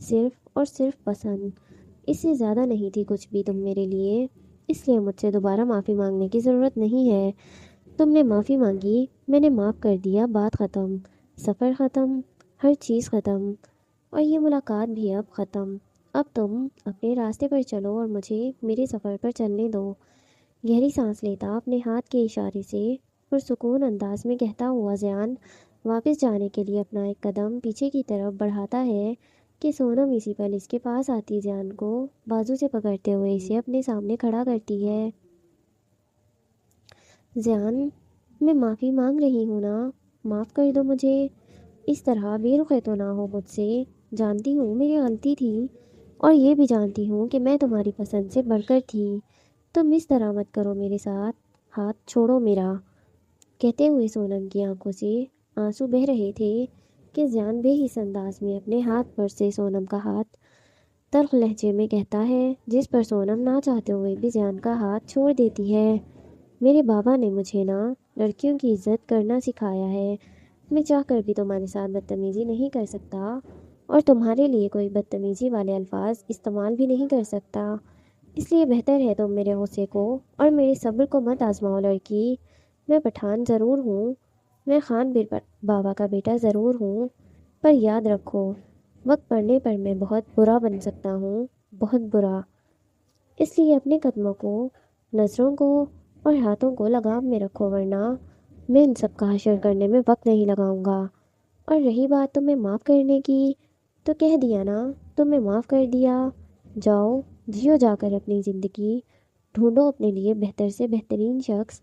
صرف اور صرف پسند، اس سے زیادہ نہیں تھی کچھ بھی تم میرے لیے، اس لیے مجھ سے دوبارہ معافی مانگنے کی ضرورت نہیں ہے۔ تم نے معافی مانگی، میں نے معاف کر دیا، بات ختم، سفر ختم، ہر چیز ختم، اور یہ ملاقات بھی اب ختم۔ اب تم اپنے راستے پر چلو اور مجھے میرے سفر پر چلنے دو۔ گہری سانس لیتا اپنے ہاتھ کے اشارے سے پرسکون انداز میں کہتا ہوا زیان واپس جانے کے لیے اپنا ایک قدم پیچھے کی طرف بڑھاتا ہے کہ سونم اسی پل اس کے پاس آتی زیان کو بازو سے پکڑتے ہوئے اسے اپنے سامنے کھڑا کرتی ہے۔ زیان، میں معافی مانگ رہی ہوں نا، معاف کر دو مجھے، اس طرح بے رخ تو نہ ہو مجھ سے، جانتی ہوں میری غلطی تھی، اور یہ بھی جانتی ہوں کہ میں تمہاری پسند سے بڑھ کر تھی، تم اس طرح مت کرو میرے ساتھ، ہاتھ چھوڑو میرا۔ کہتے ہوئے سونم کی آنکھوں سے آنسو بہہ رہے تھے کہ زیان بے حس انداز میں اپنے ہاتھ پر سے سونم کا ہاتھ تلخ لہجے میں کہتا ہے، جس پر سونم نہ چاہتے ہوئے بھی زیان کا ہاتھ چھوڑ دیتی ہے۔ میرے بابا نے مجھے نا لڑکیوں کی عزت کرنا سکھایا ہے، میں چاہ کر بھی تمہارے ساتھ بدتمیزی نہیں کر سکتا، اور تمہارے لیے کوئی بدتمیزی والے الفاظ استعمال بھی نہیں کر سکتا، اس لیے بہتر ہے تم میرے غصے کو اور میرے صبر کو مت آزماؤ لڑکی۔ میں پٹھان ضرور ہوں، میں خان بابا کا بیٹا ضرور ہوں، پر یاد رکھو وقت پڑنے پر میں بہت برا بن سکتا ہوں، بہت برا، اس لیے اپنے قدموں کو، نظروں کو اور ہاتھوں کو لگام میں رکھو، ورنہ میں ان سب کا حشر کرنے میں وقت نہیں لگاؤں گا۔ اور رہی بات تمہیں معاف کرنے کی، تو کہہ دیا نا، تمہیں معاف کر دیا، جاؤ جیو جا کر اپنی زندگی، ڈھونڈو اپنے لیے بہتر سے بہترین شخص،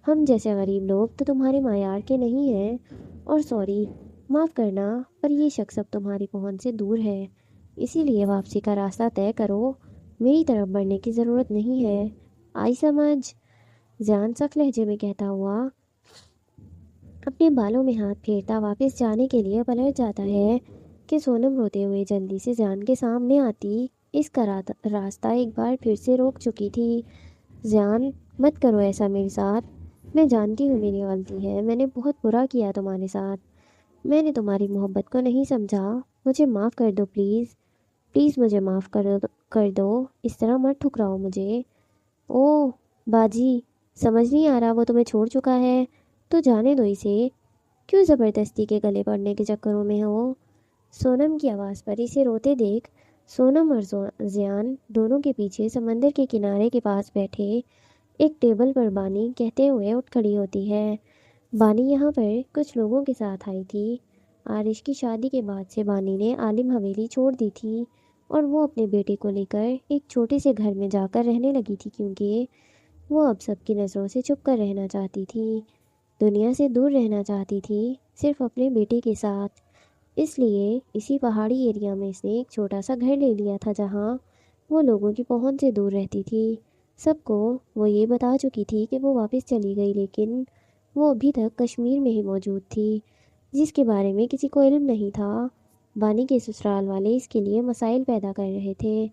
ہم جیسے غریب لوگ تو تمہارے معیار کے نہیں ہیں، اور سوری، معاف کرنا، پر یہ شخص اب تمہاری پہنچ سے دور ہے، اسی لیے واپسی کا راستہ طے کرو، میری طرف بڑھنے کی ضرورت نہیں ہے، آئی سمجھ؟ زیان سخت لہجے میں کہتا ہوا اپنے بالوں میں ہاتھ پھیرتا واپس جانے کے لیے پلٹ جاتا ہے کہ سونم روتے ہوئے جلدی سے زیان کے سامنے آتی اس کا راستہ ایک بار پھر سے روک چکی تھی۔ زیان، مت کرو ایسا میرے ساتھ، میں جانتی ہوں میری غلطی ہے، میں نے بہت برا کیا تمہارے ساتھ، میں نے تمہاری محبت کو نہیں سمجھا، مجھے معاف کر دو پلیز، پلیز مجھے معاف کر دو، اس طرح مت ٹھکراؤ مجھے۔ اوہ باجی، سمجھ نہیں آ رہا وہ تمہیں چھوڑ چکا ہے تو جانے دو اسے، کیوں زبردستی کے گلے پڑنے کے چکروں میں ہو؟ سونم کی آواز پر اسے روتے دیکھ سونم اور زیان دونوں کے پیچھے سمندر کے کنارے کے پاس بیٹھے ایک ٹیبل پر بانی کہتے ہوئے اٹھ کھڑی ہوتی ہے۔ بانی یہاں پر کچھ لوگوں کے ساتھ آئی تھی، عارش کی شادی کے بعد سے بانی نے عالم حویلی چھوڑ دی تھی اور وہ اپنے بیٹے کو لے کر ایک چھوٹے سے گھر میں جا کر رہنے لگی تھی، کیونکہ وہ اب سب کی نظروں سے چھپ کر رہنا چاہتی تھی، دنیا سے دور رہنا چاہتی تھی، صرف اپنے بیٹے کے ساتھ۔ اس لیے اسی پہاڑی ایریا میں اس نے ایک چھوٹا سا گھر لے لیا تھا جہاں وہ لوگوں کی پہنچ سے دور رہتی تھی۔ سب کو وہ یہ بتا چکی تھی کہ وہ واپس چلی گئی، لیکن وہ ابھی تک کشمیر میں ہی موجود تھی، جس کے بارے میں کسی کو علم نہیں تھا۔ بانی کے سسرال والے اس کے لیے مسائل پیدا کر رہے تھے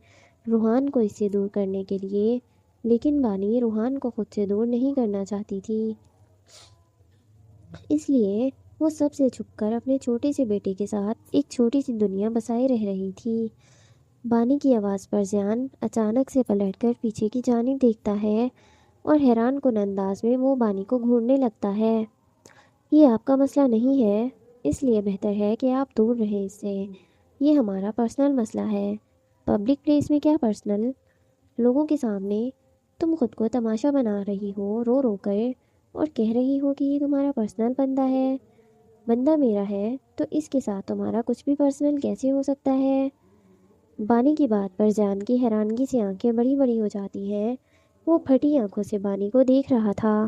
روحان کو اس سے دور کرنے کے لیے، لیکن بانی روحان کو خود سے دور نہیں کرنا چاہتی تھی، اس لیے وہ سب سے چھپ کر اپنے چھوٹے سے بیٹے کے ساتھ ایک چھوٹی سی دنیا بسائے رہ رہی تھی۔ بانی کی آواز پر زیان اچانک سے پلٹ کر پیچھے کی جانب دیکھتا ہے اور حیران کن انداز میں وہ بانی کو گھورنے لگتا ہے۔ یہ آپ کا مسئلہ نہیں ہے، اس لیے بہتر ہے کہ آپ دور رہیں اس سے، یہ ہمارا پرسنل مسئلہ ہے۔ پبلک پلیس میں کیا پرسنل؟ لوگوں کے سامنے تم خود کو تماشا بنا رہی ہو رو رو کر، اور کہہ رہی ہو کہ یہ تمہارا پرسنل بندہ ہے۔ بندہ میرا ہے تو اس کے ساتھ تمہارا کچھ بھی پرسنل کیسے ہو سکتا ہے؟ بانی کی بات پر زیان کی حیرانگی سے آنکھیں بڑی بڑی ہو جاتی ہیں، وہ پھٹی آنکھوں سے بانی کو دیکھ رہا تھا۔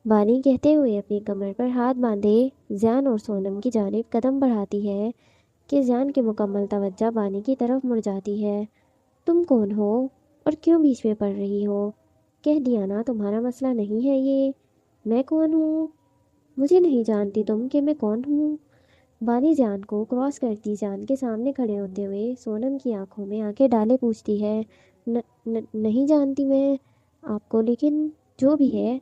بانی کہتے ہوئے اپنی کمر پر ہاتھ باندھے زیان اور سونم کی جانب قدم بڑھاتی ہے کہ زیان کی مکمل توجہ بانی کی طرف مڑ جاتی ہے۔ تم کون ہو اور کیوں بیچ میں پڑ رہی ہو؟ کہہ دیا نا تمہارا مسئلہ نہیں ہے یہ، میں کون ہوں؟ مجھے نہیں جانتی تم کہ میں کون ہوں؟ بانی زیان کو کراس کرتی زیان کے سامنے کھڑے ہوتے ہوئے سونم کی آنکھوں میں آنکھیں ڈالے پوچھتی ہے، نہیں جانتی میں آپ کو، لیکن جو بھی ہے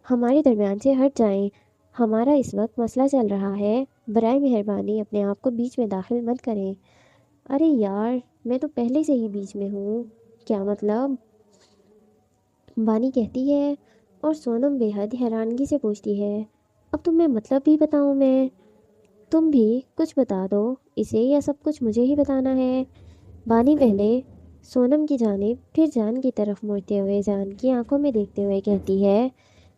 ہمارے درمیان سے ہٹ جائیں، ہمارا اس وقت مسئلہ چل رہا ہے، برائے مہربانی اپنے آپ کو بیچ میں داخل مت کریں۔ ارے یار، میں تو پہلے سے ہی بیچ میں ہوں۔ کیا مطلب؟ بانی کہتی ہے، اور سونم بے حد حیرانگی سے پوچھتی ہے، اب تمہیں مطلب بھی بتاؤں میں؟ تم بھی کچھ بتا دو اسے، یا سب کچھ مجھے ہی بتانا ہے؟ بانی پہلے سونم کی جانب پھر جان کی طرف مڑتے ہوئے جان کی آنکھوں میں دیکھتے ہوئے کہتی ہے،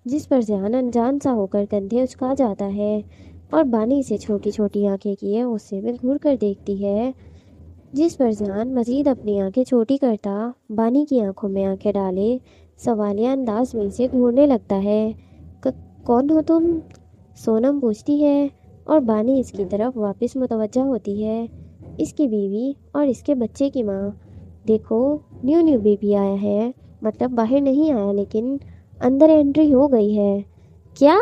جس پر جان انجان سا ہو کر کندھے اچکا جاتا ہے، اور بانی اسے چھوٹی چھوٹی آنکھیں کیے غصے میں گھور کر دیکھتی ہے، جس پر جان مزید اپنی آنکھیں چھوٹی کرتا بانی کی آنکھوں میں آنکھیں ڈالے سوالیہ انداز میں اسے گھورنے لگتا ہے۔ کون ہو تم؟ سونم پوچھتی ہے، اور بانی اس کی طرف واپس متوجہ ہوتی ہے، اس کی بیوی اور اس کے بچے کی ماں۔ دیکھو، نیو بیبی آیا ہے، مطلب باہر نہیں آیا لیکن اندر انٹری ہو گئی ہے۔ کیا؟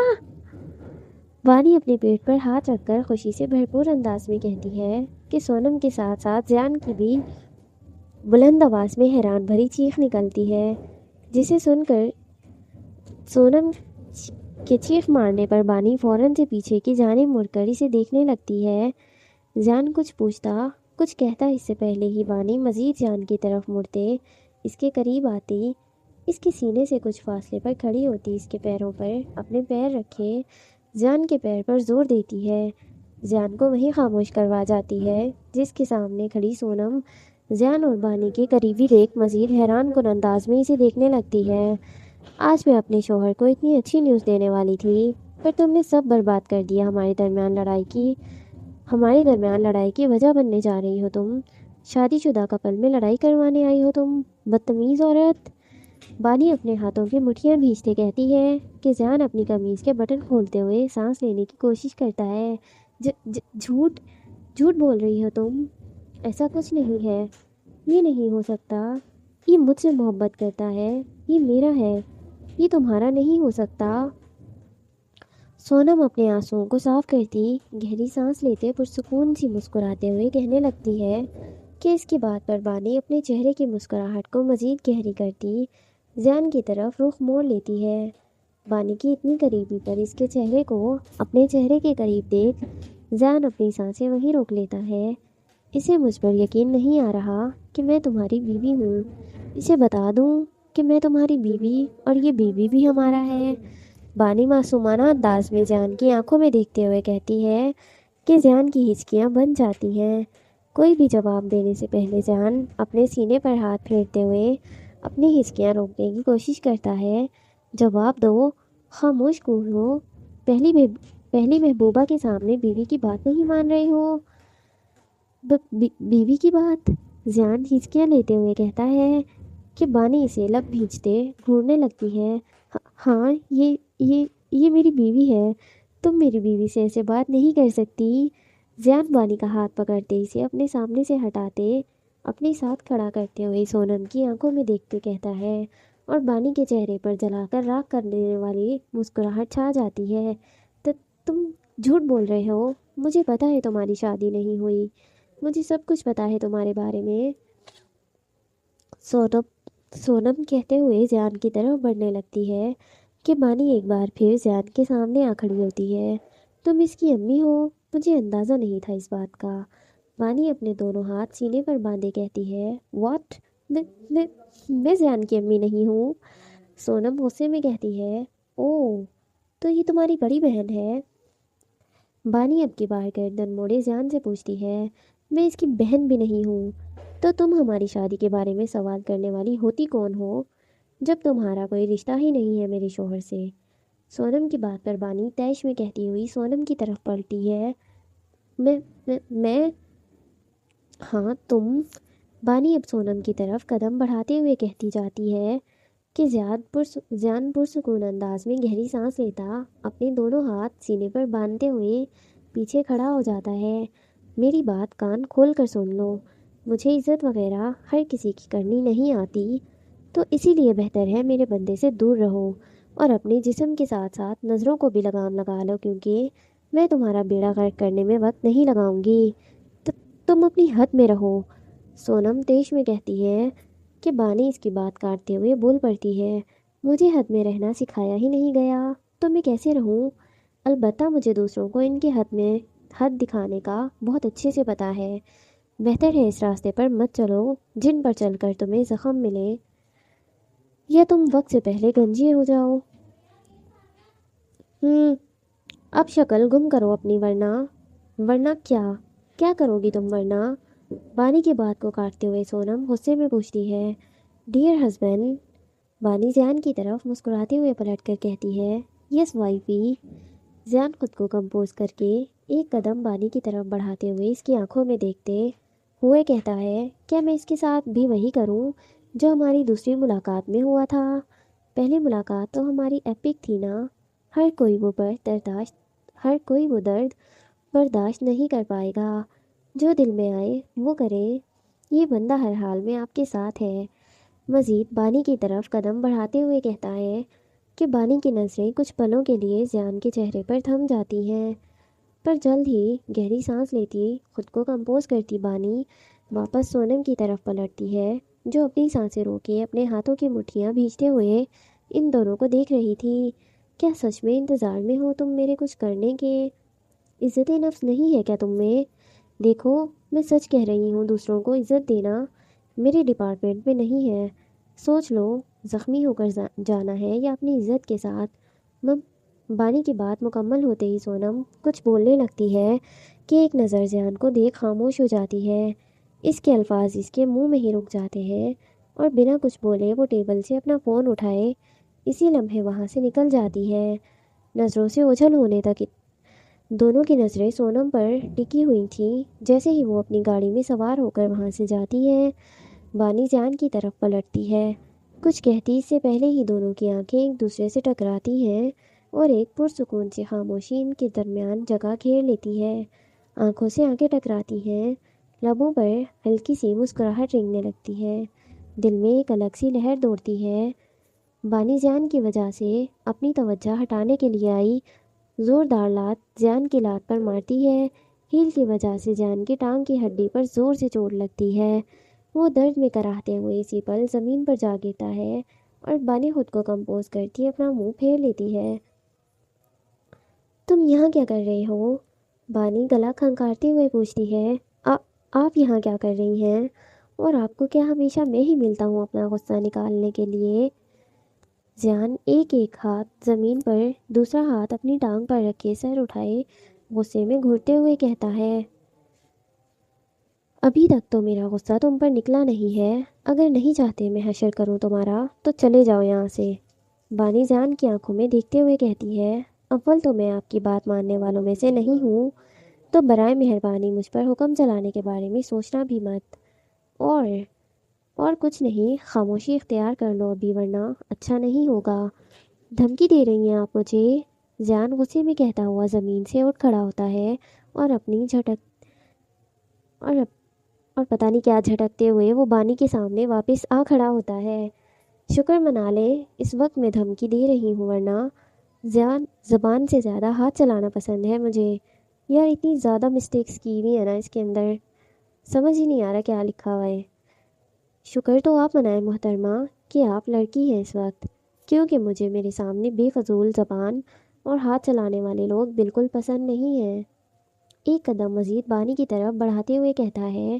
بانی اپنے پیٹ پر ہاتھ رکھ کر خوشی سے بھرپور انداز میں کہتی ہے کہ سونم کے ساتھ ساتھ زیان کی بھی بلند آواز میں حیران بھری چیخ نکلتی ہے، جسے سن کر سونم کے چیخ مارنے پر بانی فوراً سے پیچھے کی جانب مڑ کر اسے دیکھنے لگتی ہے۔ جان کچھ پوچھتا کچھ کہتا اس سے پہلے ہی بانی مزید جان کی طرف مڑتے، اس کے قریب آتی، اس کے سینے سے کچھ فاصلے پر کھڑی ہوتی، اس کے پیروں پر اپنے پیر رکھے جان کے پیر پر زور دیتی ہے، جان کو وہیں خاموش کروا جاتی ہے، جس کے سامنے کھڑی سونم جان اور بانی کے قریبی دیکھ مزید حیران کن انداز میں اسے دیکھنے لگتی ہے۔ آج میں اپنے شوہر کو اتنی اچھی نیوز دینے والی تھی، پر تم نے سب برباد کر دیا۔ ہمارے درمیان لڑائی کی وجہ بننے جا رہی ہو تم۔ شادی شدہ کپل میں لڑائی کروانے آئی ہو تم، بدتمیز عورت۔ بانی اپنے ہاتھوں کی مٹھیاں بھیجتے کہتی ہے کہ جان اپنی قمیض کے بٹن کھولتے ہوئے سانس لینے کی کوشش کرتا ہے۔ جھوٹ جھوٹ بول رہی ہو تم، ایسا کچھ نہیں ہے، یہ نہیں ہو سکتا، یہ مجھ سے محبت کرتا ہے، یہ میرا ہے، یہ تمہارا نہیں ہو سکتا۔ سونم اپنے آنسوؤں کو صاف کرتی گہری سانس لیتے پرسکون سی مسکراتے ہوئے کہنے لگتی ہے کہ اس کی بات پر بانی اپنے چہرے کی مسکراہٹ کو مزید گہری کرتی جان کی طرف رخ موڑ لیتی ہے۔ بانی کی اتنی قریبی پر اس کے چہرے کو اپنے چہرے کے قریب دیکھ جان اپنی سانسیں وہیں روک لیتا ہے۔ اسے مجھ پر یقین نہیں آ رہا کہ میں تمہاری بیوی ہوں۔ اسے بتا دوں کہ میں تمہاری بیوی اور یہ بیوی بھی ہمارا ہے۔ بانی معصومانہ انداز میں جان کی آنکھوں میں دیکھتے ہوئے کہتی ہے کہ جان کی ہچکیاں بن جاتی ہیں۔ کوئی بھی جواب دینے سے پہلے جان اپنے سینے پر ہاتھ پھیرتے ہوئے اپنی ہچکیاں روکنے کی کوشش کرتا ہے۔ جواب دو، خاموش کیوں ہو؟ پہلی محبوبہ کے سامنے بیوی کی بات نہیں مان رہے ہو؟ بیوی کی بات؟ جان ہچکیاں لیتے ہوئے کہتا ہے کہ بانی اسے لب بھیجتے گھورنے لگتی ہے۔ ہاں، یہ میری بیوی ہے، تم میری بیوی سے ایسے بات نہیں کر سکتی۔ زیان بانی کا ہاتھ پکڑتے اسے اپنے سامنے سے ہٹاتے اپنے ساتھ کھڑا کرتے ہوئے سونم کی آنکھوں میں دیکھتے کہتا ہے، اور بانی کے چہرے پر جلا کر راکھ کر دینے والی مسکراہٹ چھا جاتی ہے۔ تم جھوٹ بول رہے ہو، مجھے پتا ہے تمہاری شادی نہیں ہوئی، مجھے سب کچھ پتا ہے تمہارے بارے میں۔ سونم کہتے ہوئے جان کی طرف بڑھنے لگتی ہے کہ بانی ایک بار پھر جان کے سامنے آ کھڑی ہوتی ہے۔ تم اس کی امی ہو؟ مجھے اندازہ نہیں تھا اس بات کا۔ بانی اپنے دونوں ہاتھ سینے پر باندھے کہتی ہے، واٹ؟ میں جان کی امی نہیں ہوں۔ سونم غصے میں کہتی ہے، اوہ، تو یہ تمہاری بڑی بہن ہے؟ بانی اب کی بار گردن موڑے جان سے پوچھتی ہے، میں اس کی بہن بھی نہیں ہوں، تو تم ہماری شادی کے بارے میں سوال کرنے والی ہوتی کون ہو، جب تمہارا کوئی رشتہ ہی نہیں ہے میرے شوہر سے؟ سونم کی بات پر بانی تیش میں کہتی ہوئی سونم کی طرف پلٹی ہے، میں ہاں تم۔ بانی اب سونم کی طرف قدم بڑھاتے ہوئے کہتی جاتی ہے کہ جان پرسکون انداز میں گہری سانس لیتا اپنے دونوں ہاتھ سینے پر باندھتے ہوئے پیچھے کھڑا ہو جاتا ہے۔ میری بات کان کھول کر سن لو، مجھے عزت وغیرہ ہر کسی کی کرنی نہیں آتی، تو اسی لیے بہتر ہے میرے بندے سے دور رہو، اور اپنے جسم کے ساتھ ساتھ نظروں کو بھی لگام لگا لو، کیونکہ میں تمہارا بیڑا غرق کرنے میں وقت نہیں لگاؤں گی۔ تم اپنی حد میں رہو۔ سونم تیش میں کہتی ہے کہ بانی اس کی بات کاٹتے ہوئے بول پڑتی ہے، مجھے حد میں رہنا سکھایا ہی نہیں گیا، تو میں کیسے رہوں؟ البتہ مجھے دوسروں کو ان کے حد دکھانے کا بہت اچھے سے پتہ ہے۔ بہتر ہے اس راستے پر مت چلو جن پر چل کر تمہیں زخم ملے، یا تم وقت سے پہلے گنجی ہو جاؤ۔ اب شکل گم کرو اپنی، ورنہ کیا کیا کرو گی تم ورنہ؟ بانی کی بات کو کاٹتے ہوئے سونم غصے میں پوچھتی ہے۔ ڈیئر ہسبینڈ، بانی زیان کی طرف مسکراتے ہوئے پلٹ کر کہتی ہے۔ یس وائفی۔ زیان خود کو کمپوز کر کے ایک قدم بانی کی طرف بڑھاتے ہوئے اس کی آنکھوں میں دیکھتے ہوئے کہتا ہے، کیا میں اس کے ساتھ بھی وہی کروں جو ہماری دوسری ملاقات میں ہوا تھا؟ پہلی ملاقات تو ہماری ایپک تھی نا۔ ہر کوئی وہ درد برداشت نہیں کر پائے گا۔ جو دل میں آئے وہ کرے، یہ بندہ ہر حال میں آپ کے ساتھ ہے۔ مزید بانی کی طرف قدم بڑھاتے ہوئے کہتا ہے کہ بانی کی نظریں کچھ پلوں کے لیے زیان کے چہرے پر تھم جاتی ہیں، پر جلد ہی گہری سانس لیتی خود کو کمپوز کرتی بانی واپس سونم کی طرف پلٹتی ہے، جو اپنی سانسیں روکے اپنے ہاتھوں کی مٹھیاں بھیجتے ہوئے ان دونوں کو دیکھ رہی تھی۔ کیا سچ میں انتظار میں ہو تم میرے کچھ کرنے کے؟ عزت نفس نہیں ہے کیا تم میں؟ دیکھو میں سچ کہہ رہی ہوں، دوسروں کو عزت دینا میرے ڈپارٹمنٹ میں نہیں ہے۔ سوچ لو، زخمی ہو کر جانا ہے یا اپنی عزت کے ساتھ۔ بانی کی بات مکمل ہوتے ہی سونم کچھ بولنے لگتی ہے کہ ایک نظر زیان کو دیکھ خاموش ہو جاتی ہے۔ اس کے الفاظ اس کے منہ میں ہی رک جاتے ہیں اور بنا کچھ بولے وہ ٹیبل سے اپنا فون اٹھائے اسی لمحے وہاں سے نکل جاتی ہے۔ نظروں سے اوجھل ہونے تک دونوں کی نظریں سونم پر ٹکی ہوئی تھیں۔ جیسے ہی وہ اپنی گاڑی میں سوار ہو کر وہاں سے جاتی ہے، بانی زیان کی طرف پلٹتی ہے۔ کچھ کہتی اس سے پہلے ہی دونوں کی آنکھیں ایک دوسرے سے ٹکراتی ہیں اور ایک پرسکون سی خاموشی ان کے درمیان جگہ گھیر لیتی ہے۔ آنکھوں سے آنکھیں ٹکراتی ہیں، لبوں پر ہلکی سی مسکراہٹ رنگنے لگتی ہے، دل میں ایک الگ سی لہر دوڑتی ہے۔ بانی زیان کی وجہ سے اپنی توجہ ہٹانے کے لیے آئی زوردار لات زیان کی لات پر مارتی ہے۔ ہیل کی وجہ سے زیان کی ٹانگ کی ہڈی پر زور سے چوٹ لگتی ہے۔ وہ درد میں کراہتے ہوئے اسی پل زمین پر جا گرتا ہے اور بانی خود کو کمپوز کرتی اپنا منہ پھیر لیتی ہے۔ تم یہاں کیا کر رہے ہو؟ بانی گلا کھنکارتے ہوئے پوچھتی ہے۔ آپ یہاں کیا کر رہی ہیں؟ اور آپ کو کیا ہمیشہ میں ہی ملتا ہوں اپنا غصہ نکالنے کے لیے؟ زیان ایک ہاتھ زمین پر، دوسرا ہاتھ اپنی ٹانگ پر رکھے سر اٹھائے غصے میں گھٹتے ہوئے کہتا ہے، ابھی تک تو میرا غصہ تم پر نکلا نہیں ہے۔ اگر نہیں چاہتے میں حشر کروں تمہارا تو چلے جاؤ یہاں سے۔ بانی زیان کی آنکھوں میں دیکھتے ہوئے کہتی ہے، اول تو میں آپ کی بات ماننے والوں میں سے نہیں ہوں، تو برائے مہربانی مجھ پر حکم چلانے کے بارے میں سوچنا بھی مت۔ اور کچھ نہیں، خاموشی اختیار کر لو ابھی، ورنہ اچھا نہیں ہوگا۔ دھمکی دے رہی ہیں آپ مجھے؟ زیان غصے میں کہتا ہوا زمین سے اٹھ کھڑا ہوتا ہے اور اپنی اور پتہ نہیں کیا جھٹکتے ہوئے وہ بانی کے سامنے واپس آ کھڑا ہوتا ہے۔ شکر منا لے اس وقت میں دھمکی دے رہی ہوں، ورنہ زبان سے زیادہ ہاتھ چلانا پسند ہے مجھے۔ یار اتنی زیادہ مسٹیکس کی ہوئی ہے نا اس کے اندر، سمجھ ہی نہیں آ رہا کیا لکھا ہوا ہے۔ شکر تو آپ منائیں محترمہ کہ آپ لڑکی ہیں اس وقت، کیونکہ مجھے میرے سامنے بے فضول زبان اور ہاتھ چلانے والے لوگ بالکل پسند نہیں ہیں۔ ایک قدم مزید بانی کی طرف بڑھاتے ہوئے کہتا ہے،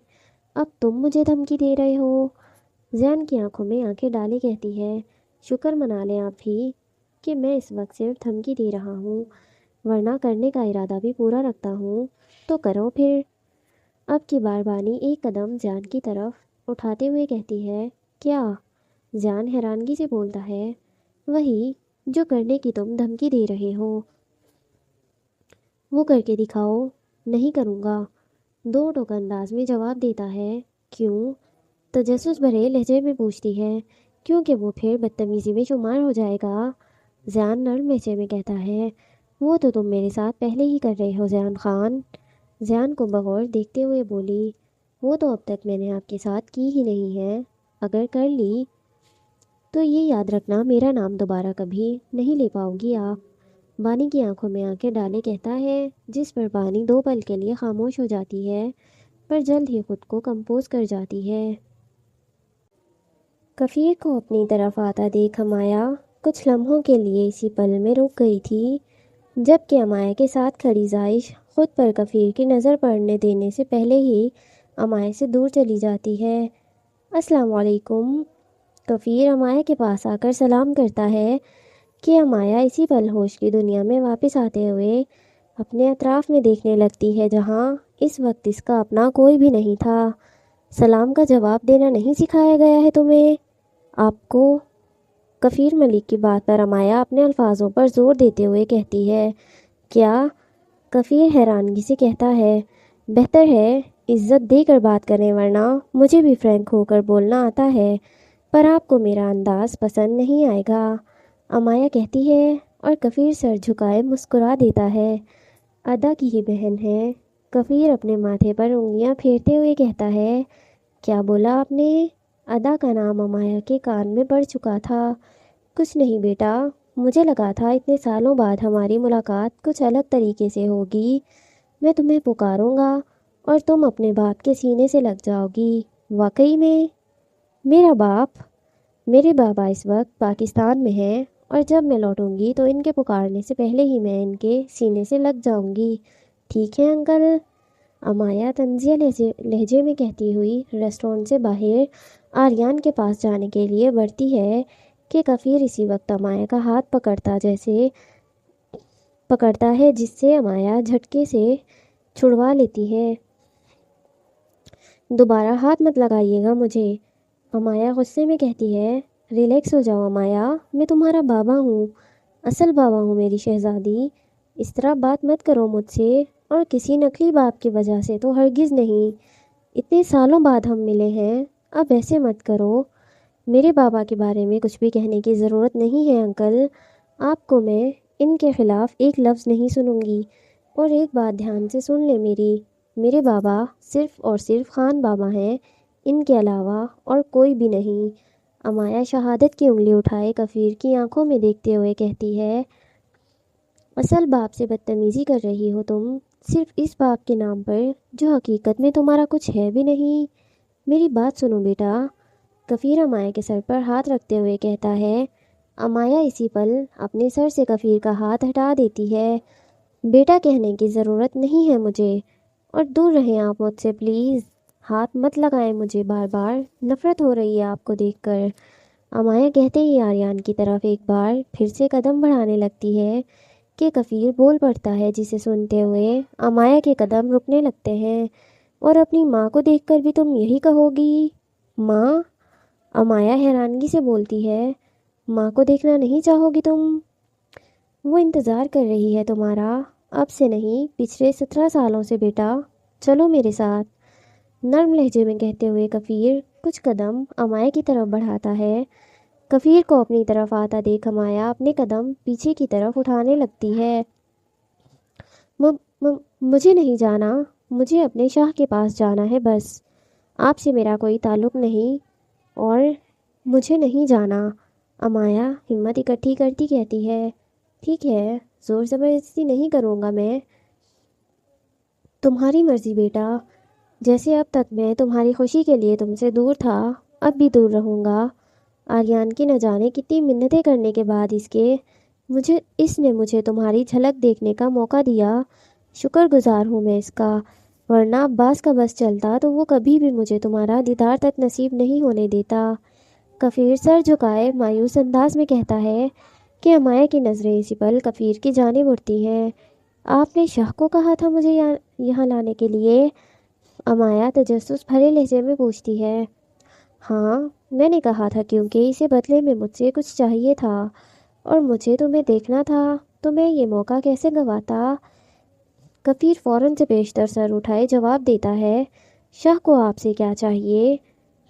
اب تم مجھے دھمکی دے رہے ہو؟ زیان کی آنکھوں میں آنکھیں ڈالے کہتی ہے، شکر منا لیں آپ بھی کہ میں اس وقت صرف دھمکی دے رہا ہوں، ورنہ کرنے کا ارادہ بھی پورا رکھتا ہوں، تو کرو پھر۔ اب کی بار بانی ایک قدم زیان کی طرف اٹھاتے ہوئے کہتی ہے، کیا؟ زیان حیرانگی سے بولتا ہے، وہی جو کرنے کی تم دھمکی دے رہے ہو، وہ کر کے دکھاؤ۔ نہیں کروں گا، دو ٹوک انداز میں جواب دیتا ہے۔ کیوں؟ تجسس بھرے لہجے میں پوچھتی ہے، کیونکہ وہ پھر بدتمیزی میں شمار ہو جائے گا۔ زیان نرم لہجے میں کہتا ہے، وہ تو تم میرے ساتھ پہلے ہی کر رہے ہو زیان خان۔ زیان کو بغور دیکھتے ہوئے بولی، وہ تو اب تک میں نے آپ کے ساتھ کی ہی نہیں ہے، اگر کر لی تو یہ یاد رکھنا میرا نام دوبارہ کبھی نہیں لے پاؤ گی آپ۔ بانی کی آنکھوں میں آنکھیں ڈالے کہتا ہے، جس پر بانی دو پل کے لیے خاموش ہو جاتی ہے، پر جلد ہی خود کو کمپوز کر جاتی ہے۔ کفیر کو اپنی طرف آتا دیکھ امایا کچھ لمحوں کے لیے اسی پل میں رک گئی تھی، جبکہ امایا کے ساتھ کھڑی زائش خود پر کفیر کی نظر پڑنے دینے سے پہلے ہی امایا سے دور چلی جاتی ہے۔ السلام علیکم۔ کفیر امایا کے پاس آ کر سلام کرتا ہے کہ امایا اسی پل ہوش کی دنیا میں واپس آتے ہوئے اپنے اطراف میں دیکھنے لگتی ہے جہاں اس وقت اس کا اپنا کوئی بھی نہیں تھا۔ سلام کا جواب دینا نہیں سکھایا گیا ہے تمہیں آپ کو؟ کفیر ملک کی بات پر امایا اپنے الفاظوں پر زور دیتے ہوئے کہتی ہے۔ کیا؟ کفیر حیرانگی سے کہتا ہے۔ بہتر ہے عزت دے کر بات کریں ورنہ مجھے بھی فرینک ہو کر بولنا آتا ہے، پر آپ کو میرا انداز پسند نہیں آئے گا، امایا کہتی ہے اور کفیر سر جھکائے مسکرا دیتا ہے۔ ادا کی ہی بہن ہے۔ کفیر اپنے ماتھے پر انگلیاں پھیرتے ہوئے کہتا ہے۔ کیا بولا آپ نے؟ ادا کا نام امایا کے کان میں پڑ چکا تھا۔ کچھ نہیں بیٹا، مجھے لگا تھا اتنے سالوں بعد ہماری ملاقات کچھ الگ طریقے سے ہوگی۔ میں تمہیں پکاروں گا اور تم اپنے باپ کے سینے سے لگ جاؤ گی۔ واقعی میں؟ میرا باپ؟ میرے بابا اس وقت پاکستان میں ہیں اور جب میں لوٹوں گی تو ان کے پکارنے سے پہلے ہی میں ان کے سینے سے لگ جاؤں گی۔ ٹھیک ہے انکل، امایا طنزیہ لہجے میں کہتی ہوئی ریسٹورنٹ سے باہر آریان کے پاس جانے کے لیے بڑھتی ہے کہ کفیر اسی وقت امایا کا ہاتھ پکڑتا ہے جس سے امایا جھٹکے سے چھڑوا لیتی ہے۔ دوبارہ ہاتھ مت لگائیے گا مجھے، امایا غصے میں کہتی ہے۔ ریلیکس ہو جاؤ امایا، میں تمہارا بابا ہوں، اصل بابا ہوں میری شہزادی، اس طرح بات مت کرو مجھ سے، اور کسی نقلی باپ کی وجہ سے تو ہرگز نہیں۔ اتنے سالوں بعد ہم ملے ہیں، اب ایسے مت کرو۔ میرے بابا کے بارے میں کچھ بھی کہنے کی ضرورت نہیں ہے انکل، آپ کو میں ان کے خلاف ایک لفظ نہیں سنوں گی، اور ایک بات دھیان سے سن لے میرے بابا صرف اور صرف خان بابا ہیں، ان کے علاوہ اور کوئی بھی نہیں۔ امایا شہادت کی انگلی اٹھائے کفیر کی آنکھوں میں دیکھتے ہوئے کہتی ہے۔ اصل باپ سے بدتمیزی کر رہی ہو تم، صرف اس باپ کے نام پر جو حقیقت میں تمہارا کچھ ہے بھی نہیں۔ میری بات سنو بیٹا، کفیر امایا کے سر پر ہاتھ رکھتے ہوئے کہتا ہے۔ امایا اسی پل اپنے سر سے کفیر کا ہاتھ ہٹا دیتی ہے۔ بیٹا کہنے کی ضرورت نہیں ہے مجھے، اور دور رہیں آپ مجھ سے پلیز، ہاتھ مت لگائیں مجھے، بار بار نفرت ہو رہی ہے آپ کو دیکھ کر، امایا کہتے ہی آریان کی طرف ایک بار پھر سے قدم بڑھانے لگتی ہے کہ کفیر بول پڑتا ہے جسے سنتے ہوئے امایا کے قدم رکنے لگتے ہیں۔ اور اپنی ماں کو دیکھ کر بھی تم یہی کہو گی؟ ماں؟ امایا حیرانگی سے بولتی ہے۔ ماں کو دیکھنا نہیں چاہو گی تم؟ وہ انتظار کر رہی ہے تمہارا، اب سے نہیں، پچھلے 17 سالوں سے بیٹا، چلو میرے ساتھ، نرم لہجے میں کہتے ہوئے کفیر کچھ قدم امایا کی طرف بڑھاتا ہے۔ کفیر کو اپنی طرف آتا دیکھ امایا اپنے قدم پیچھے کی طرف اٹھانے لگتی ہے۔ مجھے نہیں جانا، مجھے اپنے شاہ کے پاس جانا ہے بس، آپ سے میرا کوئی تعلق نہیں، اور مجھے نہیں جانا، امایا ہمت اکٹھی کرتی کہتی ہے۔ ٹھیک ہے، زور زبردستی نہیں کروں گا میں، تمہاری مرضی بیٹا، جیسے اب تک میں تمہاری خوشی کے لیے تم سے دور تھا، اب بھی دور رہوں گا۔ آریان کی نہ جانے کتنی منتیں کرنے کے بعد اس نے مجھے تمہاری جھلک دیکھنے کا موقع دیا، شکر گزار ہوں میں اس کا، ورنہ عباس کا بس چلتا تو وہ کبھی بھی مجھے تمہارا دیدار تک نصیب نہیں ہونے دیتا۔ کفیر سر جھکائے مایوس انداز میں کہتا ہے کہ امایا کی نظریں اسی پل کفیر کی جانب اڑتی ہیں۔ آپ نے شاہ کو کہا تھا مجھے یہاں لانے کے لیے؟ امایا تجسس بھرے لہجے میں پوچھتی ہے۔ ہاں، میں نے کہا تھا کیونکہ اسے بدلے میں مجھ سے کچھ چاہیے تھا، اور مجھے تمہیں دیکھنا تھا، تو میں یہ موقع کیسے گنواتا؟ کفیر فوراً سے بیشتر سر اٹھائے جواب دیتا ہے۔ شاہ کو آپ سے کیا چاہیے؟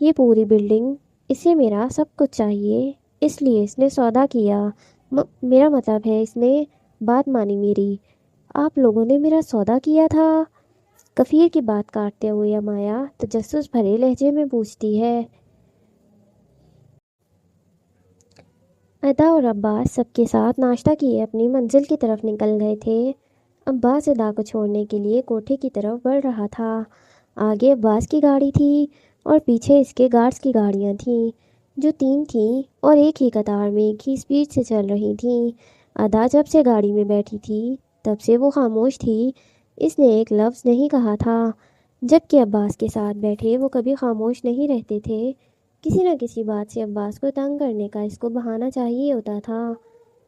یہ پوری بلڈنگ، اسے میرا سب کچھ چاہیے، اس لیے اس نے سودا کیا، میرا مطلب ہے اس نے بات مانی میری۔ آپ لوگوں نے میرا سودا کیا تھا؟ کفیر کی بات کاٹتے ہوئے امایا تجسس بھرے لہجے میں پوچھتی ہے۔ ادا اور عباس سب کے ساتھ ناشتہ کیے اپنی منزل کی طرف نکل گئے تھے۔ عباس ادا کو چھوڑنے کے لیے کوٹھے کی طرف بڑھ رہا تھا۔ آگے عباس کی گاڑی تھی اور پیچھے اس کے گارڈز کی گاڑیاں تھیں، جو 3 تھیں اور ایک ہی قطار میں ایک ہی سپیڈ سے چل رہی تھیں۔ ادا جب سے گاڑی میں بیٹھی تھی تب سے وہ خاموش تھی، اس نے ایک لفظ نہیں کہا تھا۔ جبکہ عباس کے ساتھ بیٹھے وہ کبھی خاموش نہیں رہتے تھے۔ کسی نہ کسی بات سے عباس کو تنگ کرنے کا اس کو بہانہ چاہیے ہوتا تھا،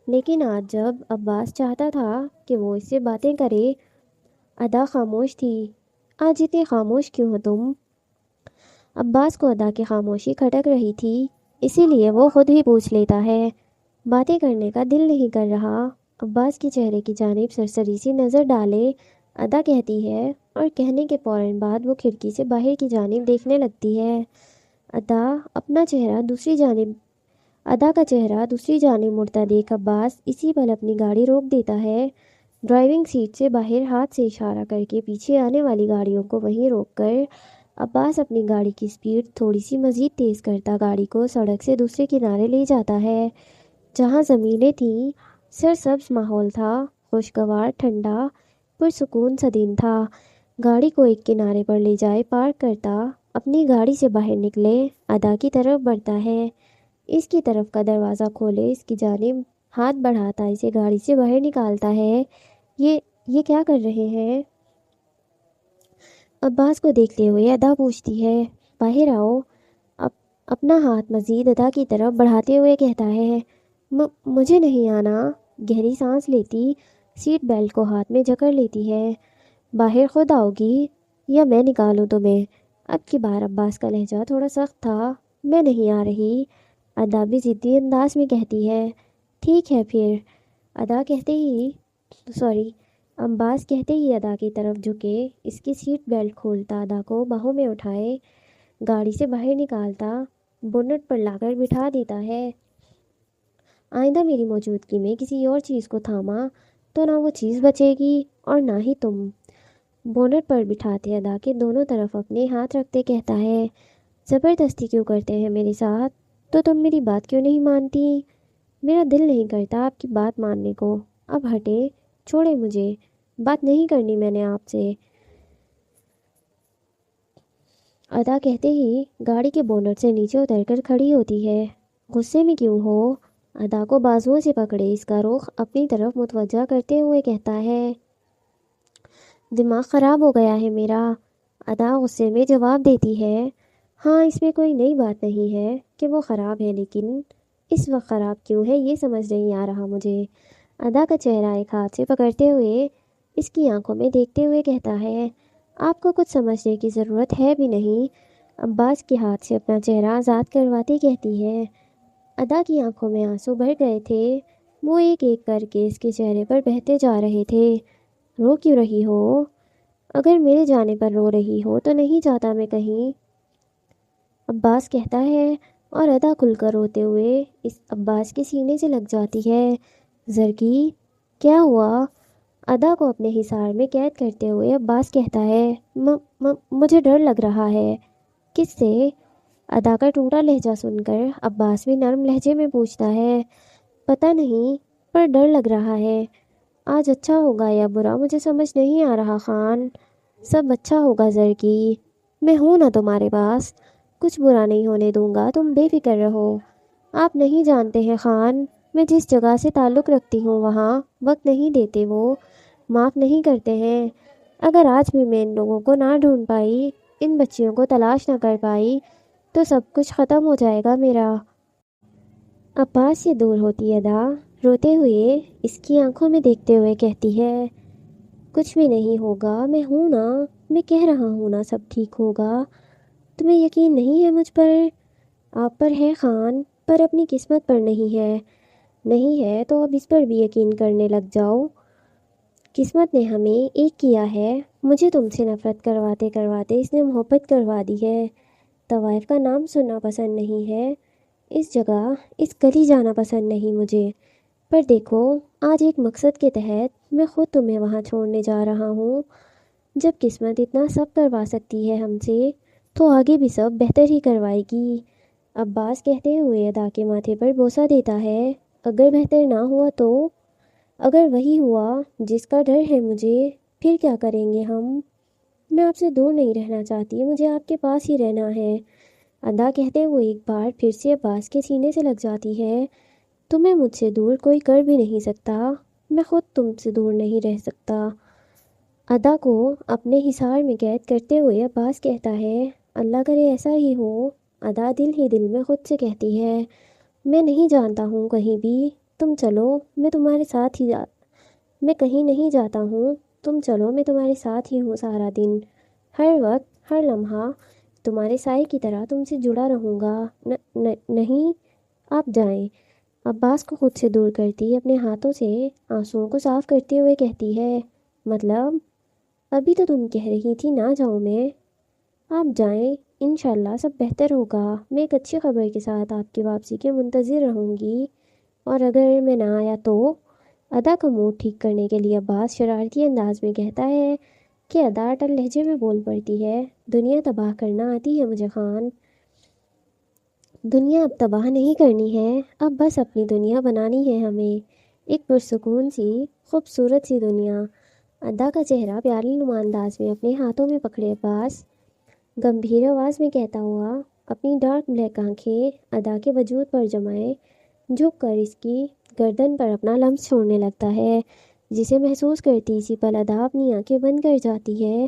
لیکن آج جب عباس چاہتا تھا کہ وہ اس سے باتیں کرے، ادا خاموش تھی۔ آج اتنی خاموش کیوں ہو تم؟ عباس کو ادا کی خاموشی کھٹک رہی تھی، اسی لیے وہ خود ہی پوچھ لیتا ہے۔ باتیں کرنے کا دل نہیں کر رہا؟ عباس کے چہرے کی جانب سرسری سی نظر ڈالے ادا کہتی ہے، اور کہنے کے فوراً بعد وہ کھڑکی سے باہر کی جانب دیکھنے لگتی ہے۔ ادا اپنا چہرہ دوسری جانب ادا کا چہرہ دوسری جانب مڑتا دیکھ عباس اسی پل اپنی گاڑی روک دیتا ہے۔ ڈرائیونگ سیٹ سے باہر ہاتھ سے اشارہ کر کے پیچھے آنے والی گاڑیوں کو وہیں روک کر عباس اپنی گاڑی کی سپیڈ تھوڑی سی مزید تیز کرتا گاڑی کو سڑک سے دوسرے کنارے لے جاتا ہے، جہاں زمینیں تھیں۔ سرسبز ماحول تھا، خوشگوار، ٹھنڈا، پرسکون سا دن تھا۔ گاڑی کو ایک کنارے پر لے جائے پارک کرتا اپنی گاڑی سے باہر نکلے ادا کی طرف بڑھتا ہے۔ اس کی طرف کا دروازہ کھولے اس کی جانب ہاتھ بڑھاتا اسے گاڑی سے باہر نکالتا ہے۔ یہ کیا کر رہے ہیں؟ عباس کو دیکھتے ہوئے ادا پوچھتی ہے۔ باہر آؤ۔ اپنا ہاتھ مزید ادا کی طرف بڑھاتے ہوئے کہتا ہے۔ مجھے نہیں آنا۔ گہری سانس لیتی سیٹ بیلٹ کو ہاتھ میں جکڑ لیتی ہے۔ باہر خود آؤ گی یا میں نکالوں تمہیں؟ اب کی بار عباس کا لہجہ تھوڑا سخت تھا۔ میں نہیں آ رہی، ادا بھی ضدی انداز میں کہتی ہے۔ ٹھیک ہے پھر، عباس کہتے ہی ادا کی طرف جھکے اس کی سیٹ بیلٹ کھولتا ادا کو باہوں میں اٹھائے گاڑی سے باہر نکالتا بونٹ پر لا کر بٹھا دیتا ہے۔ آئندہ میری موجودگی میں کسی اور چیز کو تھاما تو نہ وہ چیز بچے گی اور نہ ہی تم۔ بونٹ پر بٹھاتے ادا کے دونوں طرف اپنے ہاتھ رکھتے کہتا ہے۔ زبردستی کیوں کرتے ہیں میرے ساتھ؟ تو تم میری بات کیوں نہیں مانتی؟ میرا دل نہیں کرتا آپ کی بات ماننے کو۔ اب ہٹے، چھوڑے مجھے، بات نہیں کرنی میں نے آپ سے، ادا کہتے ہی گاڑی کے بونٹ سے نیچے اتر کر کھڑی ہوتی ہے۔ غصے میں کیوں ہو؟ ادا کو بازوؤں سے پکڑے اس کا رخ اپنی طرف متوجہ کرتے ہوئے کہتا ہے۔ دماغ خراب ہو گیا ہے میرا، ادا غصے میں جواب دیتی ہے۔ ہاں، اس میں کوئی نئی بات نہیں ہے کہ وہ خراب ہے، لیکن اس وقت خراب کیوں ہے یہ سمجھ نہیں آ رہا مجھے، ادا کا چہرہ ایک ہاتھ سے پکڑتے ہوئے اس کی آنکھوں میں دیکھتے ہوئے کہتا ہے۔ آپ کو کچھ سمجھنے کی ضرورت ہے بھی نہیں، عباس کے ہاتھ سے اپنا چہرہ آزاد کرواتی کہتی ہے۔ ادا کی آنکھوں میں آنسو بھر گئے تھے، وہ ایک ایک کر کے اس کے چہرے پر بہتے جا رہے تھے۔ رو کیوں رہی ہو؟ اگر میرے جانے پر رو رہی ہو تو نہیں جاتا میں کہیں، عباس کہتا ہے، اور ادا کھل کر روتے ہوئے اس عباس کے سینے سے لگ جاتی ہے۔ زرکی، کیا ہوا؟ ادا کو اپنے حصار میں قید کرتے ہوئے عباس کہتا ہے۔ مجھے ڈر لگ رہا ہے۔ کس سے؟ ادا کا ٹوٹا لہجہ سن کر عباس بھی نرم لہجے میں پوچھتا ہے۔ پتہ نہیں، پر ڈر لگ رہا ہے۔ آج اچھا ہوگا یا برا مجھے سمجھ نہیں آ رہا خان۔ سب اچھا ہوگا زرکی، میں ہوں نا تمہارے پاس، کچھ برا نہیں ہونے دوں گا، تم بے فکر رہو۔ آپ نہیں جانتے ہیں خان، میں جس جگہ سے تعلق رکھتی ہوں وہاں وقت نہیں دیتے، وہ معاف نہیں کرتے ہیں۔ اگر آج بھی میں ان لوگوں کو نہ ڈھونڈ پائی، ان بچیوں کو تلاش نہ کر پائی، تو سب کچھ ختم ہو جائے گا میرا۔ عباس سے دور ہوتی ادا روتے ہوئے اس کی آنکھوں میں دیکھتے ہوئے کہتی ہے۔ کچھ بھی نہیں ہوگا، میں ہوں نا، میں کہہ رہا ہوں نا سب ٹھیک ہوگا۔ تمہیں یقین نہیں ہے مجھ پر؟ آپ پر ہے خان، پر اپنی قسمت پر نہیں ہے۔ نہیں ہے تو اب اس پر بھی یقین کرنے لگ جاؤ۔ قسمت نے ہمیں ایک کیا ہے، مجھے تم سے نفرت کرواتے کرواتے اس نے محبت کروا دی ہے۔ طوائف کا نام سننا پسند نہیں ہے، اس جگہ اس گلی جانا پسند نہیں مجھے، پر دیکھو آج ایک مقصد کے تحت میں خود تمہیں وہاں چھوڑنے جا رہا ہوں۔ جب قسمت اتنا سب کروا سکتی ہے ہم سے، تو آگے بھی سب بہتر ہی کروائے گی، عباس کہتے ہوئے ادا کے ماتھے پر بوسہ دیتا ہے۔ اگر بہتر نہ ہوا تو؟ اگر وہی ہوا جس کا ڈر ہے مجھے، پھر کیا کریں گے ہم؟ میں آپ سے دور نہیں رہنا چاہتی، مجھے آپ کے پاس ہی رہنا ہے، ادا کہتے ہوئے ایک بار پھر سے عباس کے سینے سے لگ جاتی ہے۔ تمہیں مجھ سے دور کوئی کر بھی نہیں سکتا، میں خود تم سے دور نہیں رہ سکتا، ادا کو اپنے حصار میں قید کرتے ہوئے عباس کہتا ہے، اللہ کرے ایسا ہی ہو۔ ادا دل ہی دل میں خود سے کہتی ہے، میں نہیں جانتا ہوں کہیں بھی، تم چلو میں تمہارے ساتھ ہی میں کہیں نہیں جاتا ہوں، تم چلو میں تمہارے ساتھ ہی ہوں سارا دن، ہر وقت ہر لمحہ تمہارے سائے کی طرح تم سے جڑا رہوں گا۔ نہیں، آپ جائیں۔ عباس کو خود سے دور کرتی اپنے ہاتھوں سے آنسوؤں کو صاف کرتے ہوئے کہتی ہے، مطلب ابھی تو تم کہہ رہی تھی نہ جاؤں میں، آپ جائیں، انشاءاللہ سب بہتر ہوگا، میں ایک اچھی خبر کے ساتھ آپ کی واپسی کے منتظر رہوں گی، اور اگر میں نہ آیا تو؟ ادا کا موڈ ٹھیک کرنے کے لیے عباس شرارتی انداز میں کہتا ہے کہ ادا اٹل لہجے میں بول پڑتی ہے، دنیا تباہ کرنا آتی ہے مجھے خان، دنیا اب تباہ نہیں کرنی ہے، اب بس اپنی دنیا بنانی ہے ہمیں، ایک پرسکون سی خوبصورت سی دنیا۔ ادا کا چہرہ پیاری نما انداز میں اپنے ہاتھوں میں پکڑے عباس گمبھیر آواز میں کہتا ہوا اپنی ڈارک بلیک آنکھیں ادا کے وجود پر جمائے جھک کر اس کی گردن پر اپنا لمس چھوڑنے لگتا ہے، جسے محسوس کرتی اسی پل ادا اپنی آنکھیں بند کر جاتی ہے۔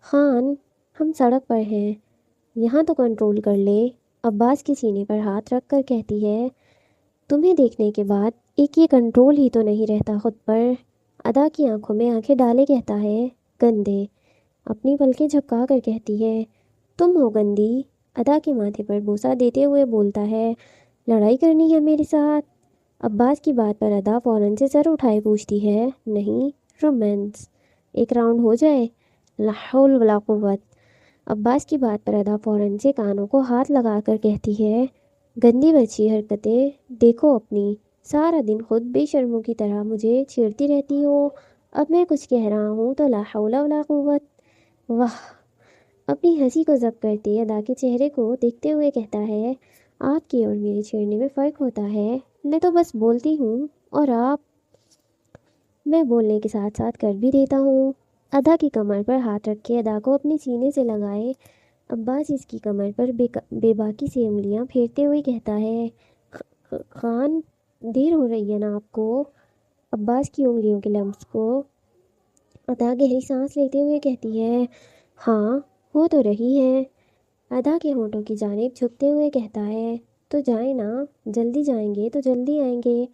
خان، ہم سڑک پر ہیں، یہاں تو کنٹرول کر لے، عباس کے سینے پر ہاتھ رکھ کر کہتی ہے، تمہیں دیکھنے کے بعد ایک یہ کنٹرول ہی تو نہیں رہتا خود پر۔ ادا کی آنکھوں میں آنکھیں ڈالے کہتا ہے، گندے، اپنی پلکیں جھپکا کر کہتی ہے، تم ہو گندی۔ ادا کے ماتھے پر بوسہ دیتے ہوئے بولتا ہے، لڑائی کرنی ہے میرے ساتھ؟ عباس کی بات پر ادا فوراً سے سر اٹھائے پوچھتی ہے، نہیں، رومانس، ایک راؤنڈ ہو جائے؟ لا حول ولا قوت۔ عباس کی بات پر ادا فوراً سے کانوں کو ہاتھ لگا کر کہتی ہے، گندی بچی حرکتیں دیکھو اپنی، سارا دن خود بے شرموں کی طرح مجھے چھیڑتی رہتی ہو، اب میں کچھ کہہ رہا ہوں تو لا حول ولا قوت۔ واہ۔ اپنی ہنسی کو ضبط کرتے ادا کے چہرے کو دیکھتے ہوئے کہتا ہے، آپ کے اور میرے چھیڑنے میں فرق ہوتا ہے، میں تو بس بولتی ہوں اور آپ، میں بولنے کے ساتھ ساتھ کر بھی دیتا ہوں۔ ادا کی کمر پر ہاتھ رکھ کے ادا کو اپنے سینے سے لگائے عباس اس کی کمر پر بے باکی سے انگلیاں پھیرتے ہوئے کہتا ہے، خان، دیر ہو رہی ہے نا آپ کو؟ عباس کی انگلیوں کے لمس کو ادا گہری سانس لیتے ہوئے کہتی ہے، ہاں ہو تو رہی ہے۔ ادا کے ہونٹوں کی جانب جھکتے ہوئے کہتا ہے، تو جائیں نا، جلدی جائیں گے تو جلدی آئیں گے۔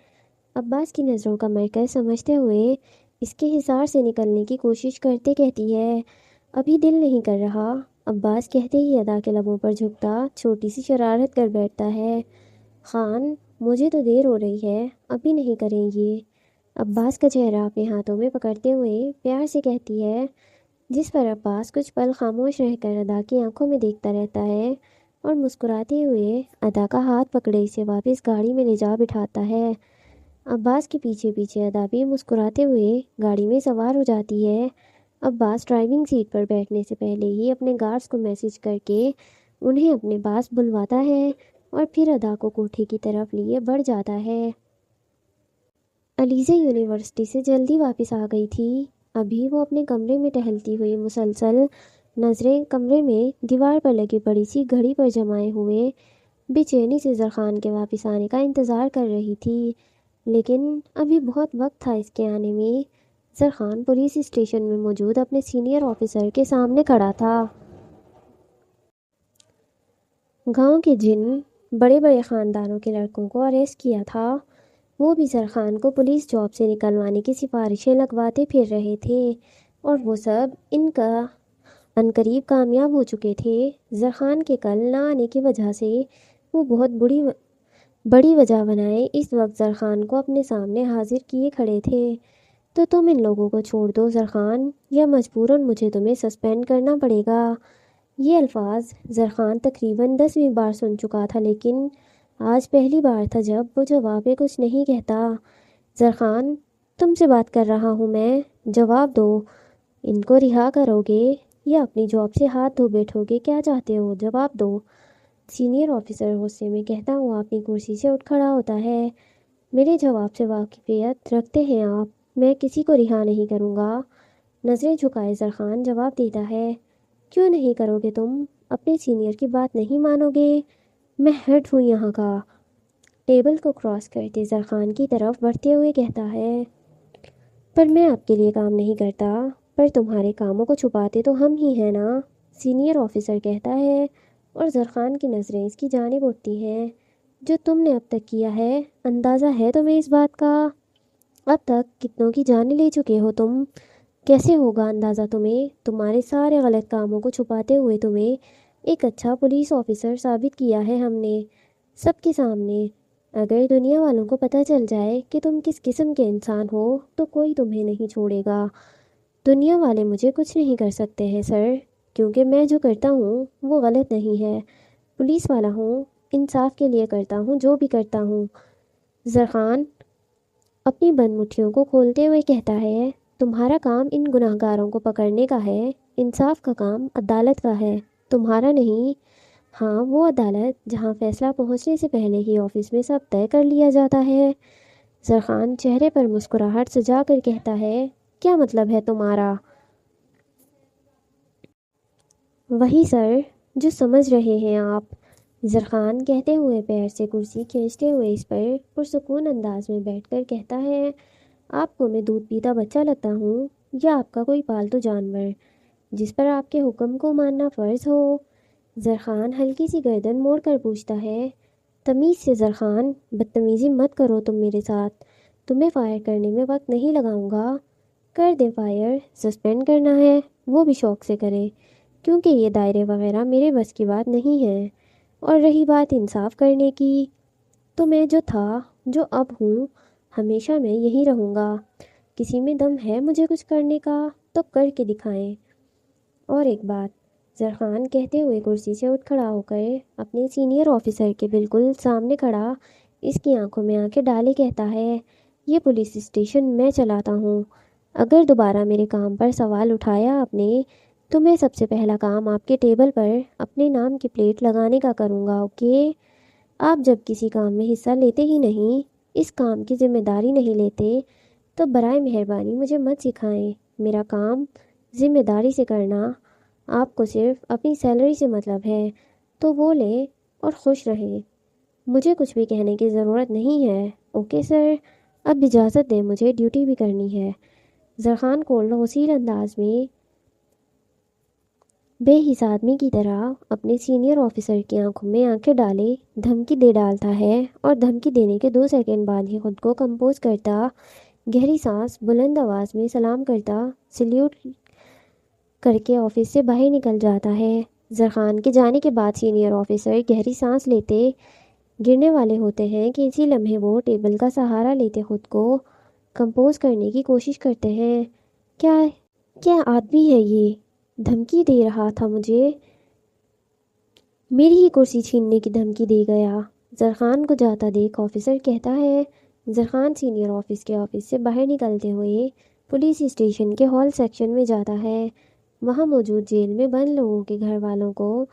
عباس کی نظروں کا مرکز سمجھتے ہوئے اس کے حصار سے نکلنے کی کوشش کرتے کہتی ہے، ابھی دل نہیں کر رہا۔ عباس کہتے ہی ادا کے لبوں پر جھکتا چھوٹی سی شرارت کر بیٹھتا ہے، خان، مجھے تو دیر ہو رہی ہے، ابھی نہیں کریں گے۔ عباس کا چہرہ اپنے ہاتھوں میں پکڑتے ہوئے پیار سے کہتی ہے، جس پر عباس کچھ پل خاموش رہ کر ادا کی آنکھوں میں دیکھتا رہتا ہے اور مسکراتے ہوئے ادا کا ہاتھ پکڑے اسے واپس گاڑی میں لے جا بٹھاتا ہے۔ عباس کے پیچھے پیچھے ادا بھی مسکراتے ہوئے گاڑی میں سوار ہو جاتی ہے۔ عباس ڈرائیونگ سیٹ پر بیٹھنے سے پہلے ہی اپنے گارڈز کو میسج کر کے انہیں اپنے پاس بلواتا ہے اور پھر ادا کو کوٹھے کی طرف لیے بڑھ جاتا ہے۔ علیزہ یونیورسٹی سے جلدی واپس آ گئی تھی، ابھی وہ اپنے کمرے میں ٹہلتی ہوئی مسلسل نظریں کمرے میں دیوار پر لگی بڑی سی گھڑی پر جمائے ہوئے بے چینی سے زرخان کے واپس آنے کا انتظار کر رہی تھی، لیکن ابھی بہت وقت تھا اس کے آنے میں۔ زرخان پولیس اسٹیشن میں موجود اپنے سینئر آفیسر کے سامنے کھڑا تھا۔ گاؤں کے جن بڑے بڑے خاندانوں کے لڑکوں کو اریسٹ کیا تھا، وہ بھی زرخان کو پولیس جاب سے نکلوانے کی سفارشیں لگواتے پھر رہے تھے، اور وہ سب ان کا عنقریب کامیاب ہو چکے تھے۔ زرخان کے کل نہ آنے کی وجہ سے وہ بہت بڑی وجہ بنائے اس وقت زرخان کو اپنے سامنے حاضر کیے کھڑے تھے، تو تم ان لوگوں کو چھوڑ دو زرخان، یا مجبوراً مجھے تمہیں سسپینڈ کرنا پڑے گا۔ یہ الفاظ زرخان تقریباً 10ویں بار سن چکا تھا، لیکن آج پہلی بار تھا جب وہ جواب میں کچھ نہیں کہتا۔ زرخان، تم سے بات کر رہا ہوں میں، جواب دو، ان کو رہا کرو گے یا اپنی جاب سے ہاتھ دھو بیٹھو گے؟ کیا چاہتے ہو، جواب دو۔ سینئر آفیسر غصے میں کہتا ہوا اپنی کرسی سے اٹھ کھڑا ہوتا ہے، میرے جواب سے واقفیت رکھتے ہیں آپ، میں کسی کو رہا نہیں کروں گا۔ نظریں جھکائے زرخان جواب دیتا ہے، کیوں نہیں کرو گے تم؟ اپنے سینئر کی بات نہیں مانو گے؟ میں ہیڈ ہوں یہاں کا۔ ٹیبل کو کراس کرتے زرخان کی طرف بڑھتے ہوئے کہتا ہے، پر میں آپ کے لیے کام نہیں کرتا، پر تمہارے کاموں کو چھپاتے تو ہم ہی ہیں نا، سینئر آفیسر کہتا ہے، اور زرخان کی نظریں اس کی جانب اٹھتی ہیں۔ جو تم نے اب تک کیا ہے، اندازہ ہے تمہیں اس بات کا؟ اب تک کتنوں کی جانیں لے چکے ہو تم؟ کیسے ہوگا اندازہ تمہیں؟ تمہارے سارے غلط کاموں کو چھپاتے ہوئے تمہیں ایک اچھا پولیس آفیسر ثابت کیا ہے ہم نے، سب کے سامنے۔ اگر دنیا والوں کو پتہ چل جائے کہ تم کس قسم کے انسان ہو تو کوئی تمہیں نہیں چھوڑے گا۔ دنیا والے مجھے کچھ نہیں کر سکتے ہیں سر، کیونکہ میں جو کرتا ہوں وہ غلط نہیں ہے۔ پولیس والا ہوں، انصاف کے لیے کرتا ہوں جو بھی کرتا ہوں۔ زرخان اپنی بند مٹھیوں کو کھولتے ہوئے کہتا ہے، تمہارا کام ان گناہ گاروں کو پکڑنے کا ہے، انصاف کا کام عدالت کا ہے، تمہارا نہیں۔ ہاں، وہ عدالت جہاں فیصلہ پہنچنے سے پہلے ہی آفس میں سب طے کر لیا جاتا ہے۔ زرخان چہرے پر مسکراہٹ سجا کر کہتا ہے، کیا مطلب ہے تمہارا؟ وہی سر جو سمجھ رہے ہیں آپ، زرخان کہتے ہوئے پیر سے کرسی کھینچتے ہوئے اس پر پرسکون انداز میں بیٹھ کر کہتا ہے، آپ کو میں دودھ پیتا بچہ لگتا ہوں یا آپ کا کوئی پالتو جانور جس پر آپ کے حکم کو ماننا فرض ہو؟ زرخان ہلکی سی گردن موڑ کر پوچھتا ہے، تمیز سے زرخان، بدتمیزی مت کرو تم میرے ساتھ، تمہیں فائر کرنے میں وقت نہیں لگاؤں گا۔ کر دے فائر، سسپینڈ کرنا ہے وہ بھی شوق سے کرے، کیونکہ یہ دائرے وغیرہ میرے بس کی بات نہیں ہے۔ اور رہی بات انصاف کرنے کی، تو میں جو تھا، جو اب ہوں، ہمیشہ میں یہی رہوں گا۔ کسی میں دم ہے مجھے کچھ کرنے کا تو کر کے دکھائیں۔ اور ایک بات، زرخان کہتے ہوئے کرسی سے اٹھ کھڑا ہو کر اپنے سینئر آفیسر کے بالکل سامنے کھڑا اس کی آنکھوں میں آنکھیں ڈالے کہتا ہے، یہ پولیس اسٹیشن میں چلاتا ہوں، اگر دوبارہ میرے کام پر سوال اٹھایا آپ نے تو میں سب سے پہلا کام آپ کے ٹیبل پر اپنے نام کی پلیٹ لگانے کا کروں گا، اوکے؟ آپ جب کسی کام میں حصہ لیتے ہی نہیں، اس کام کی ذمہ داری نہیں لیتے، تو برائے مہربانی مجھے مت سکھائیں۔ میرا کام ذمہ داری سے کرنا، آپ کو صرف اپنی سیلری سے مطلب ہے تو وہ لیں اور خوش رہیں، مجھے کچھ بھی کہنے کی ضرورت نہیں ہے، اوکے سر؟ اب اجازت دیں، مجھے ڈیوٹی بھی کرنی ہے۔ زرخان کولڈ غسیل انداز میں بے حس آدمی کی طرح اپنے سینئر آفیسر کی آنکھوں میں آنکھیں ڈالے دھمکی دے ڈالتا ہے، اور دھمکی دینے کے 2 سیکنڈ بعد ہی خود کو کمپوز کرتا، گہری سانس بلند آواز میں سلام کرتا، سلیوٹ کر کے آفس سے باہر نکل جاتا ہے۔ زرخان کے جانے کے بعد سینئر آفیسر گہری سانس لیتے گرنے والے ہوتے ہیں کہ اسی لمحے وہ ٹیبل کا سہارا لیتے خود کو کمپوز کرنے کی کوشش کرتے ہیں۔ کیا کیا آدمی ہے یہ؟ دھمکی دے رہا تھا مجھے، میری ہی کرسی چھیننے کی دھمکی دے گیا۔ زرخان کو جاتا دیکھ آفیسر کہتا ہے۔ زرخان سینئر آفس کے آفس سے باہر نکلتے ہوئے پولیس اسٹیشن کے ہال سیکشن میں جاتا ہے۔ وہاں موجود جیل میں بند لوگوں کے گھر والوں کو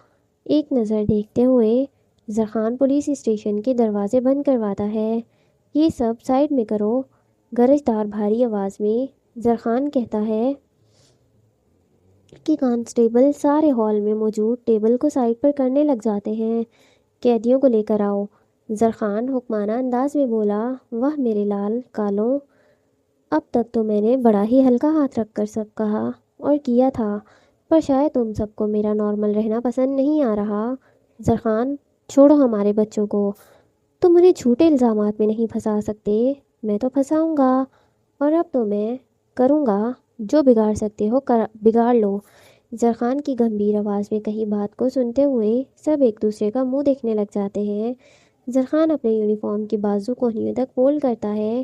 ایک نظر دیکھتے ہوئے زرخان پولیس اسٹیشن کے دروازے بند کرواتا ہے۔ یہ سب سائڈ میں کرو، گرجدار بھاری آواز میں زرخان کہتا ہے کہ کانسٹیبل سارے ہال میں موجود ٹیبل کو سائڈ پر کرنے لگ جاتے ہیں۔ قیدیوں کو لے کر آؤ، زرخان حکمانہ انداز میں بولا۔ واہ میرے لال کالوں، اب تک تو میں نے بڑا ہی ہلکا ہاتھ رکھ کر سب کہا اور کیا تھا، پر شاید تم سب کو میرا نارمل رہنا پسند نہیں آ رہا۔ زرخان، چھوڑو ہمارے بچوں کو، تم انہیں جھوٹے الزامات میں نہیں پھنسا سکتے، میں تو پھنساؤں گا، اور اب تو میں کروں گا، جو بگاڑ سکتے ہو بگاڑ لو۔ زرخان کی گمبھیر آواز میں کہی بات کو سنتے ہوئے سب ایک دوسرے کا منہ دیکھنے لگ جاتے ہیں۔ زرخان اپنے یونیفارم کی بازو کوہنیوں تک فولڈ کرتا ہے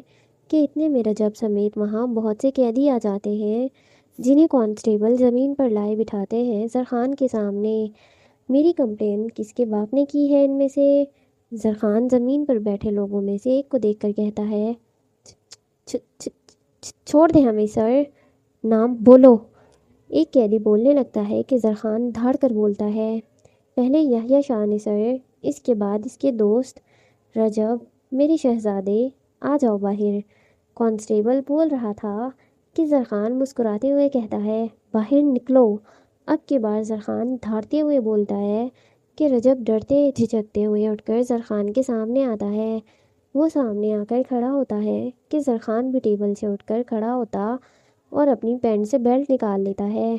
کہ اتنے میں رجب سمیت وہاں بہت سے قیدی آ جاتے ہیں جنہیں کانسٹیبل زمین پر لائے بٹھاتے ہیں زرخان کے سامنے۔ میری کمپلین کس کے باپ نے کی ہے ان میں سے؟ زرخان زمین پر بیٹھے لوگوں میں سے ایک کو دیکھ کر کہتا ہے، چھوڑ دیں ہمیں سر، نام بولو۔ ایک قیدی بولنے لگتا ہے کہ زرخان دھاڑ کر بولتا ہے، پہلے یحییٰ شاہ نے سر، اس کے بعد اس کے دوست رجب، میرے شہزادے، آ جاؤ باہر۔ کانسٹیبل بول رہا تھا کہ زرخان مسکراتے ہوئے کہتا ہے، باہر نکلو۔ اب کی بار زرخان دھاڑتے ہوئے بولتا ہے کہ رجب ڈرتے جھجکتے ہوئے اٹھ کر زرخان کے سامنے آتا ہے۔ وہ سامنے آ کر کھڑا ہوتا ہے کہ زرخان بھی ٹیبل سے اٹھ کر کھڑا ہوتا اور اپنی پینٹ سے بیلٹ نکال لیتا ہے